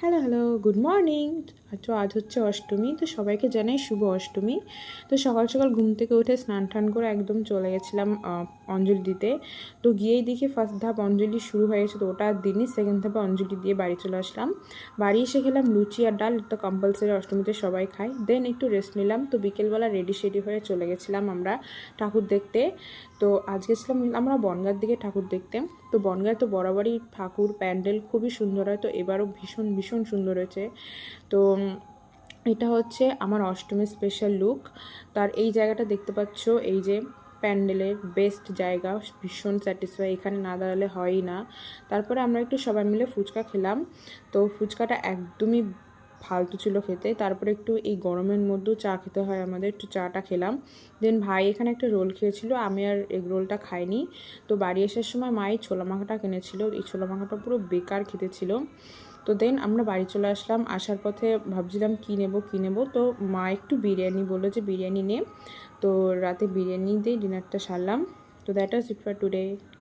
Hello, hello, good morning. তো আজ হচ্ছে অষ্টমী, তো সবাইকে জানাই শুভ অষ্টমী। তো সকাল সকাল ঘুম থেকে উঠে স্নান টান করে একদম চলে গেছিলাম অঞ্জলি দিতে। তো গিয়েই দেখি ফার্স্ট ধাপ অঞ্জলি শুরু হয়ে গেছে, তো ওটা আর দিনই সেকেন্ড ধাপে অঞ্জলি দিয়ে বাড়ি চলে আসলাম। বাড়ি এসে খেলাম লুচি আর ডাল, তো কম্পালসারি অষ্টমীতে সবাই খায়। দেন একটু রেস্ট নিলাম, তো বিকেলবেলা রেডি শেডি হয়ে চলে গেছিলাম আমরা ঠাকুর দেখতে। তো আজকে ছিলাম আমরা বনগাঁর দিকে ঠাকুর দেখতে। তো বনগাঁয় তো বরাবরই ঠাকুর প্যান্ডেল খুবই সুন্দর হয়, তো এবারও ভীষণ ভীষণ সুন্দর হয়েছে। তো এটা হচ্ছে আমার অষ্টমীর স্পেশাল লুক। তার এই জায়গাটা দেখতে পাচ্ছ, এই যে প্যান্ডেলের বেস্ট জায়গা, ভীষণ স্যাটিসফাই, এখানে না দাঁড়ালে হয়ই না। তারপরে আমরা একটু সবাই মিলে ফুচকা খেলাম। তো ফুচকাটা একদমই ফালতু ছিল খেতে। তারপরে একটু এই গরমের মধ্যেও চা খেতে হয় আমাদের, একটু চাটা খেলাম। দেন ভাই এখানে একটা রোল খেয়েছিল, আমি আর এগ রোলটা খাইনি। তো বাড়ি আসার সময় মা এই ছোলা মাখাটা কিনেছিল, এই ছোলা মাখাটা পুরো বেকার খেতে ছিল। তো দেন আমরা বাড়ি চলে আসলাম। আসার পথে ভাবছিলাম কী নেব, তো মা একটু বিরিয়ানি বললো যে বিরিয়ানি নে। তো রাতে বিরিয়ানি দিয়ে ডিনারটা সারলাম। তো that was it for today.